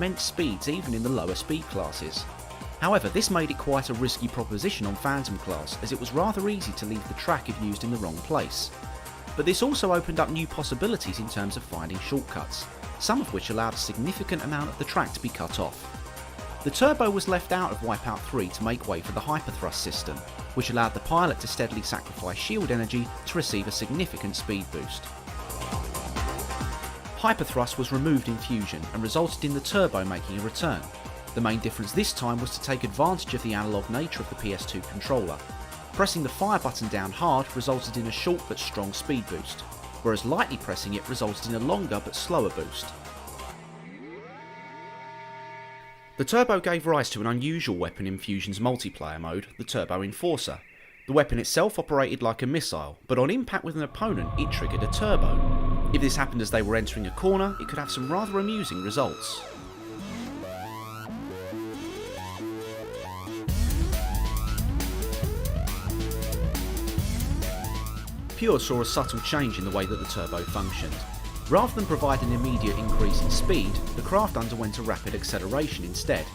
immense speeds even in the lower speed classes. However, this made it quite a risky proposition on Phantom class, as it was rather easy to leave the track if used in the wrong place. But this also opened up new possibilities in terms of finding shortcuts, some of which allowed a significant amount of the track to be cut off. The turbo was left out of Wipeout 3 to make way for the hyperthrust system, which allowed the pilot to steadily sacrifice shield energy to receive a significant speed boost. Hyperthrust was removed in Fusion and resulted in the turbo making a return. The main difference this time was to take advantage of the analog nature of the PS2 controller. Pressing the fire button down hard resulted in a short but strong speed boost, whereas lightly pressing it resulted in a longer but slower boost. The turbo gave rise to an unusual weapon in Fusion's multiplayer mode, the Turbo Enforcer. The weapon itself operated like a missile, but on impact with an opponent it triggered a turbo. If this happened as they were entering a corner, it could have some rather amusing results. Pure saw a subtle change in the way that the turbo functioned. Rather than provide an immediate increase in speed, the craft underwent a rapid acceleration instead.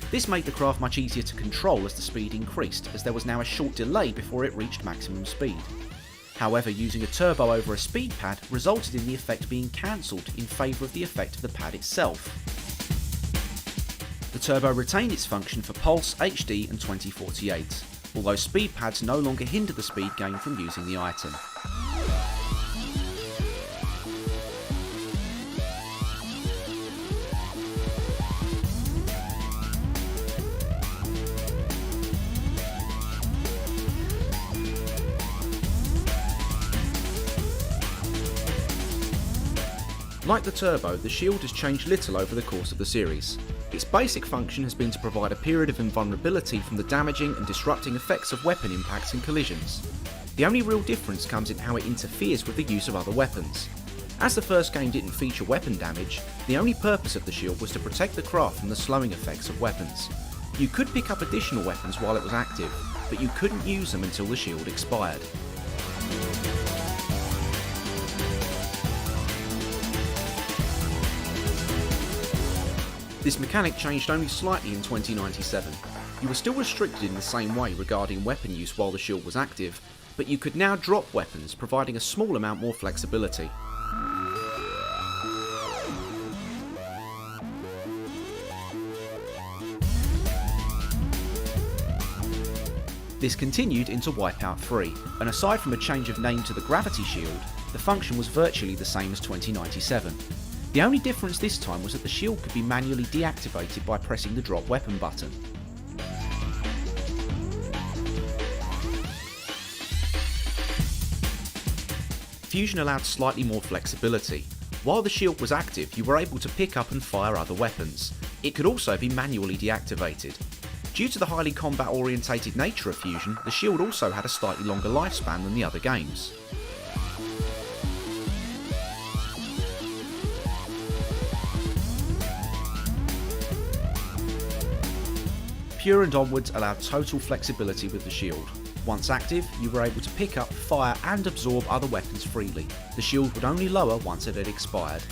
This made the craft much easier to control as the speed increased, as there was now a short delay before it reached maximum speed. However, using a turbo over a speed pad resulted in the effect being cancelled in favour of the effect of the pad itself. The turbo retained its function for Pulse, HD and 2048, although speed pads no longer hinder the speed gain from using the item. Like the turbo, the shield has changed little over the course of the series. Its basic function has been to provide a period of invulnerability from the damaging and disrupting effects of weapon impacts and collisions. The only real difference comes in how it interferes with the use of other weapons. As the first game didn't feature weapon damage, the only purpose of the shield was to protect the craft from the slowing effects of weapons. You could pick up additional weapons while it was active, but you couldn't use them until the shield expired. This mechanic changed only slightly in 2097. You were still restricted in the same way regarding weapon use while the shield was active, but you could now drop weapons, providing a small amount more flexibility. This continued into Wipeout 3, and aside from a change of name to the Gravity Shield, the function was virtually the same as 2097. The only difference this time was that the shield could be manually deactivated by pressing the drop weapon button. Fusion allowed slightly more flexibility. While the shield was active, you were able to pick up and fire other weapons. It could also be manually deactivated. Due to the highly combat-orientated nature of Fusion, the shield also had a slightly longer lifespan than the other games. Pure and onwards allowed total flexibility with the shield. Once active, you were able to pick up, fire and absorb other weapons freely. The shield would only lower once it had expired.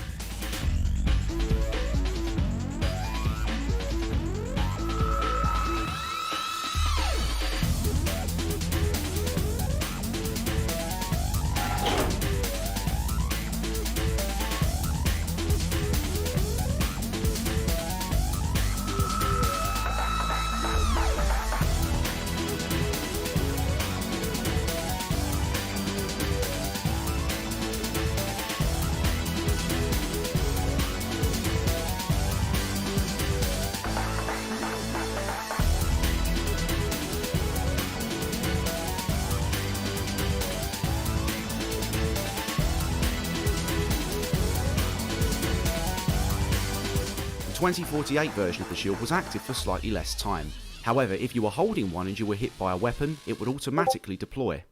The 2048 version of the shield was active for slightly less time. However, if you were holding one and you were hit by a weapon, it would automatically deploy.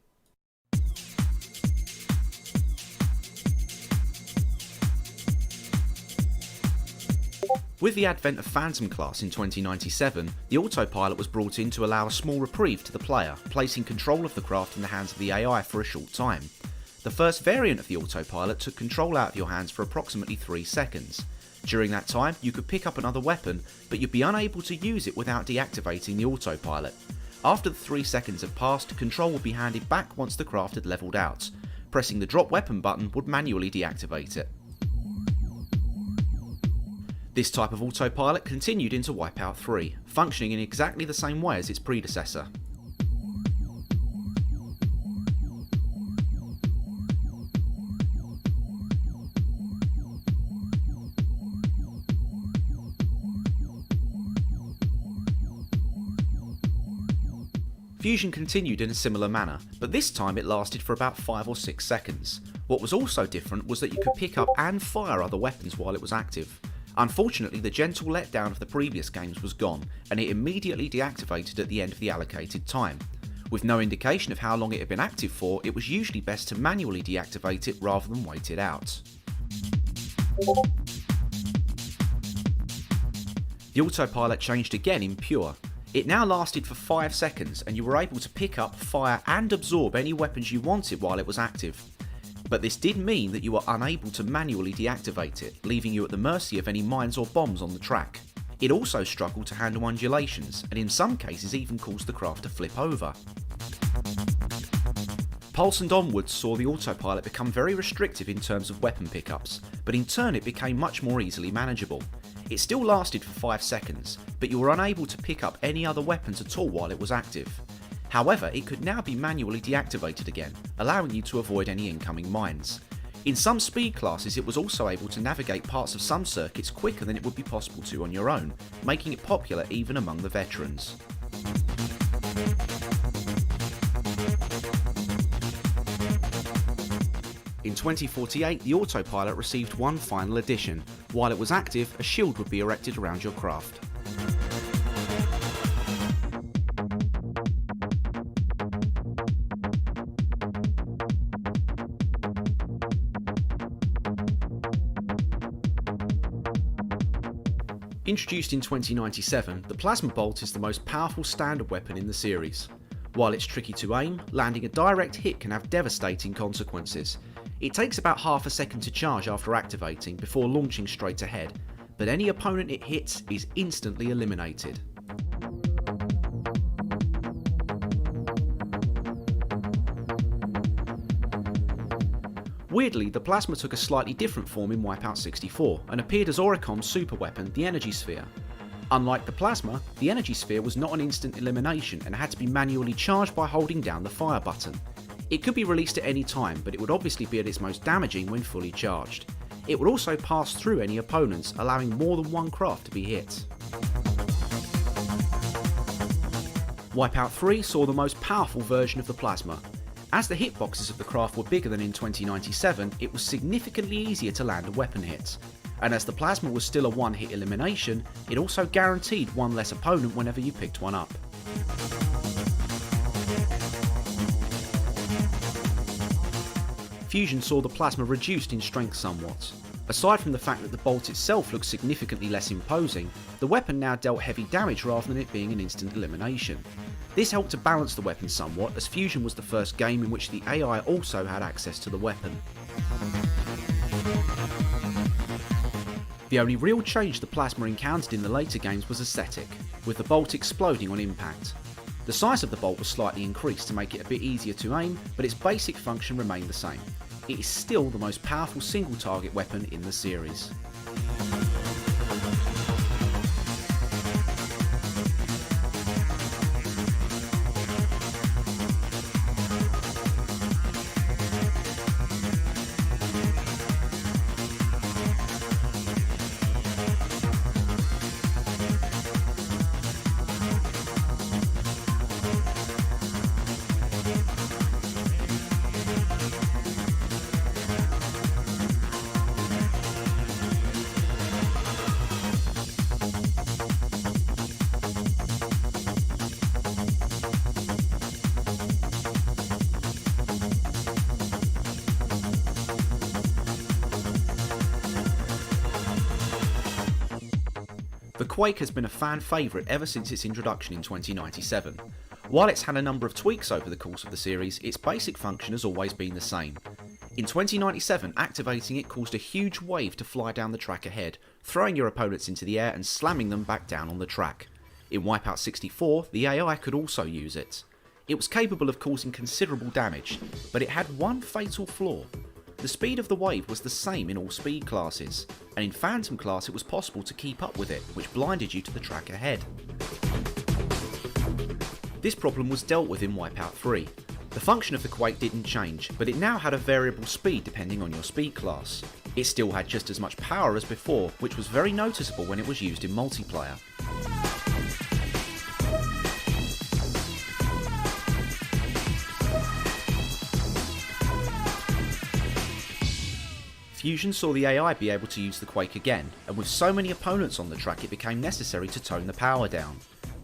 With the advent of Phantom class in 2097, the autopilot was brought in to allow a small reprieve to the player, placing control of the craft in the hands of the AI for a short time. The first variant of the autopilot took control out of your hands for approximately 3 seconds. During that time, you could pick up another weapon, but you'd be unable to use it without deactivating the autopilot. After the 3 seconds have passed, control would be handed back once the craft had levelled out. Pressing the drop weapon button would manually deactivate it. This type of autopilot continued into Wipeout 3, functioning in exactly the same way as its predecessor. Fusion continued in a similar manner, but this time it lasted for about 5 or 6 seconds. What was also different was that you could pick up and fire other weapons while it was active. Unfortunately, the gentle letdown of the previous games was gone, and it immediately deactivated at the end of the allocated time. With no indication of how long it had been active for, it was usually best to manually deactivate it rather than wait it out. The autopilot changed again in Pure. It now lasted for 5 seconds, and you were able to pick up, fire and absorb any weapons you wanted while it was active. But this did mean that you were unable to manually deactivate it, leaving you at the mercy of any mines or bombs on the track. It also struggled to handle undulations, and in some cases even caused the craft to flip over. Pulse and onwards saw the autopilot become very restrictive in terms of weapon pickups, but in turn it became much more easily manageable. It still lasted for 5 seconds, but you were unable to pick up any other weapons at all while it was active. However, it could now be manually deactivated again, allowing you to avoid any incoming mines. In some speed classes it was also able to navigate parts of some circuits quicker than it would be possible to on your own, making it popular even among the veterans. In 2048, the autopilot received one final addition. While it was active, a shield would be erected around your craft. Introduced in 2097, the Plasma Bolt is the most powerful standard weapon in the series. While it's tricky to aim, landing a direct hit can have devastating consequences. It takes about half a second to charge after activating before launching straight ahead, but any opponent it hits is instantly eliminated. Weirdly, the Plasma took a slightly different form in Wipeout 64 and appeared as Oricom's super weapon, the Energy Sphere. Unlike the Plasma, the Energy Sphere was not an instant elimination and had to be manually charged by holding down the fire button. It could be released at any time, but it would obviously be at its most damaging when fully charged. It would also pass through any opponents, allowing more than one craft to be hit. Wipeout 3 saw the most powerful version of the Plasma. As the hitboxes of the craft were bigger than in 2097, it was significantly easier to land a weapon hit. And as the Plasma was still a one-hit elimination, it also guaranteed one less opponent whenever you picked one up. Fusion saw the Plasma reduced in strength somewhat. Aside from the fact that the bolt itself looked significantly less imposing, the weapon now dealt heavy damage rather than it being an instant elimination. This helped to balance the weapon somewhat, as Fusion was the first game in which the AI also had access to the weapon. The only real change the Plasma encountered in the later games was aesthetic, with the bolt exploding on impact. The size of the bolt was slightly increased to make it a bit easier to aim, but its basic function remained the same. It is still the most powerful single target weapon in the series. The Quake has been a fan favourite ever since its introduction in 2097. While it's had a number of tweaks over the course of the series, its basic function has always been the same. In 2097, activating it caused a huge wave to fly down the track ahead, throwing your opponents into the air and slamming them back down on the track. In Wipeout 64, the AI could also use it. It was capable of causing considerable damage, but it had one fatal flaw. The speed of the wave was the same in all speed classes, and in Phantom class it was possible to keep up with it, which blinded you to the track ahead. This problem was dealt with in Wipeout 3. The function of the Quake didn't change, but it now had a variable speed depending on your speed class. It still had just as much power as before, which was very noticeable when it was used in multiplayer. Fusion saw the AI be able to use the Quake again, and with so many opponents on the track it became necessary to tone the power down.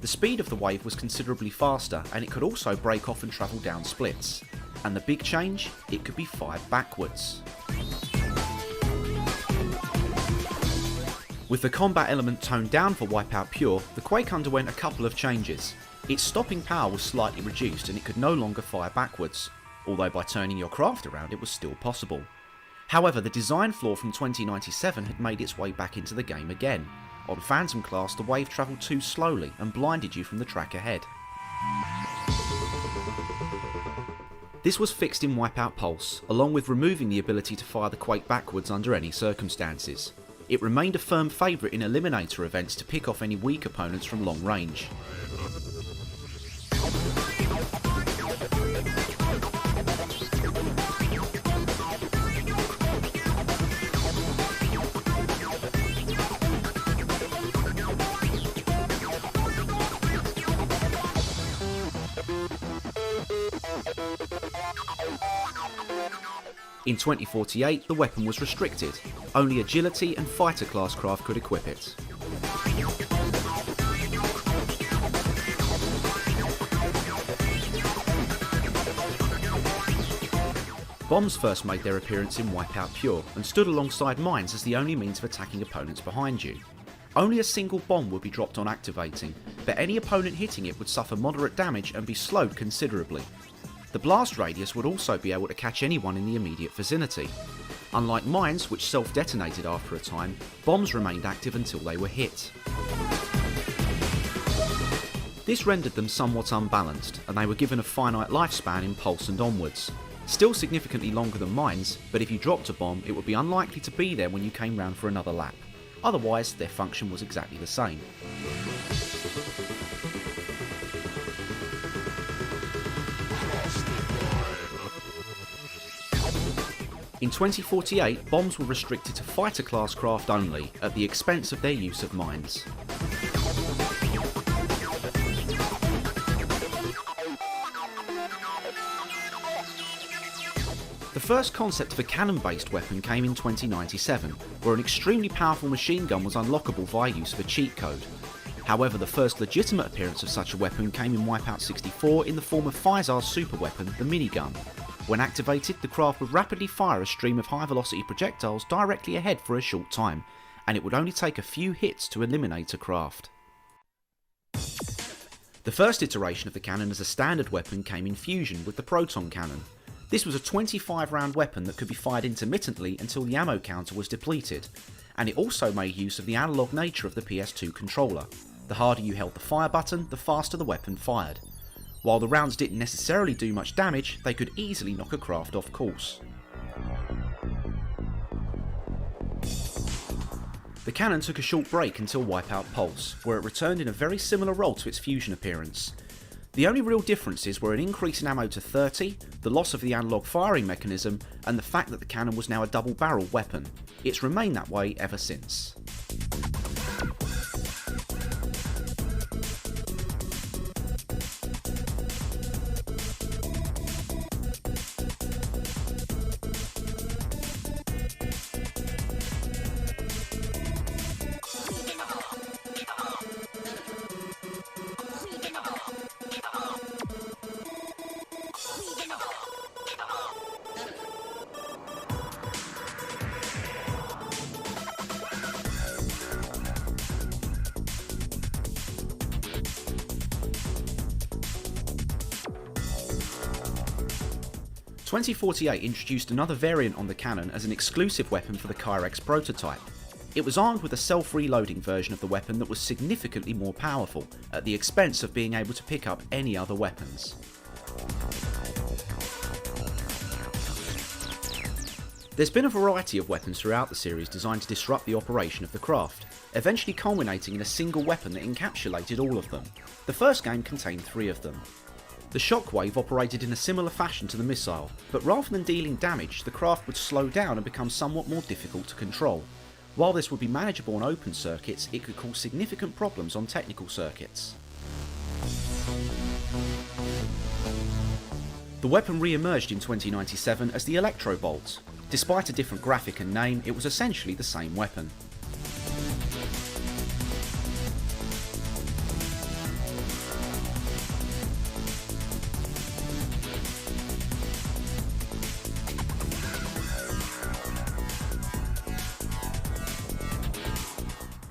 The speed of the wave was considerably faster, and it could also break off and travel down splits. And the big change? It could be fired backwards. With the combat element toned down for Wipeout Pure, the Quake underwent a couple of changes. Its stopping power was slightly reduced and it could no longer fire backwards, although by turning your craft around it was still possible. However, the design flaw from 2097 had made its way back into the game again. On Phantom class, the wave travelled too slowly and blinded you from the track ahead. This was fixed in Wipeout Pulse, along with removing the ability to fire the Quake backwards under any circumstances. It remained a firm favourite in Eliminator events to pick off any weak opponents from long range. In 2048, the weapon was restricted. Only Agility and Fighter class craft could equip it. Bombs first made their appearance in Wipeout Pure and stood alongside mines as the only means of attacking opponents behind you. Only a single bomb would be dropped on activating, but any opponent hitting it would suffer moderate damage and be slowed considerably. The blast radius would also be able to catch anyone in the immediate vicinity. Unlike mines, which self-detonated after a time, bombs remained active until they were hit. This rendered them somewhat unbalanced, and they were given a finite lifespan in Pulse and onwards. Still significantly longer than mines, but if you dropped a bomb, it would be unlikely to be there when you came round for another lap. Otherwise, their function was exactly the same. In 2048, bombs were restricted to fighter class craft only, at the expense of their use of mines. The first concept of a cannon-based weapon came in 2097, where an extremely powerful machine gun was unlockable via use of a cheat code. However, the first legitimate appearance of such a weapon came in Wipeout 64 in the form of Physar's super weapon, the minigun. When activated, the craft would rapidly fire a stream of high-velocity projectiles directly ahead for a short time, and it would only take a few hits to eliminate a craft. The first iteration of the cannon as a standard weapon came in Fusion with the Proton Cannon. This was a 25-round weapon that could be fired intermittently until the ammo counter was depleted, and it also made use of the analog nature of the PS2 controller. The harder you held the fire button, the faster the weapon fired. While the rounds didn't necessarily do much damage, they could easily knock a craft off course. The cannon took a short break until Wipeout Pulse, where it returned in a very similar role to its Fusion appearance. The only real differences were an increase in ammo to 30, the loss of the analog firing mechanism, and the fact that the cannon was now a double-barrel weapon. It's remained that way ever since. 2048 introduced another variant on the cannon as an exclusive weapon for the Kyrex prototype. It was armed with a self-reloading version of the weapon that was significantly more powerful, at the expense of being able to pick up any other weapons. There's been a variety of weapons throughout the series designed to disrupt the operation of the craft, eventually culminating in a single weapon that encapsulated all of them. The first game contained 3 of them. The Shockwave operated in a similar fashion to the missile, but rather than dealing damage, the craft would slow down and become somewhat more difficult to control. While this would be manageable on open circuits, it could cause significant problems on technical circuits. The weapon re-emerged in 2097 as the Electrobolt. Despite a different graphic and name, it was essentially the same weapon.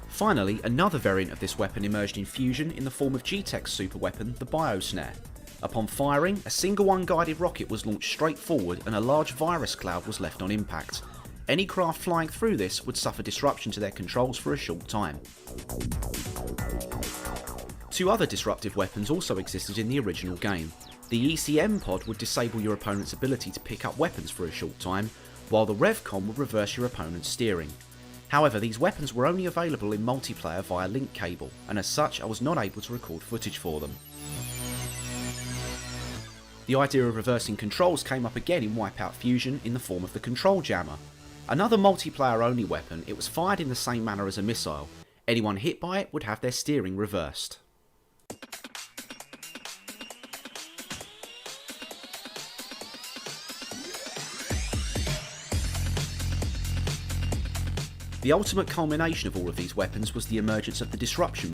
Finally, another variant of this weapon emerged in Fusion in the form of G-Tech's super weapon, the Biosnare. Upon firing, a single unguided rocket was launched straight forward and a large virus cloud was left on impact. Any craft flying through this would suffer disruption to their controls for a short time. 2 other disruptive weapons also existed in the original game. The ECM pod would disable your opponent's ability to pick up weapons for a short time, while the RevCom would reverse your opponent's steering. However, these weapons were only available in multiplayer via link cable, and as such I was not able to record footage for them. The idea of reversing controls came up again in Wipeout Fusion in the form of the Control Jammer. Another multiplayer only weapon, it was fired in the same manner as a missile. Anyone hit by it would have their steering reversed. The ultimate culmination of all of these weapons was the emergence of the Disruption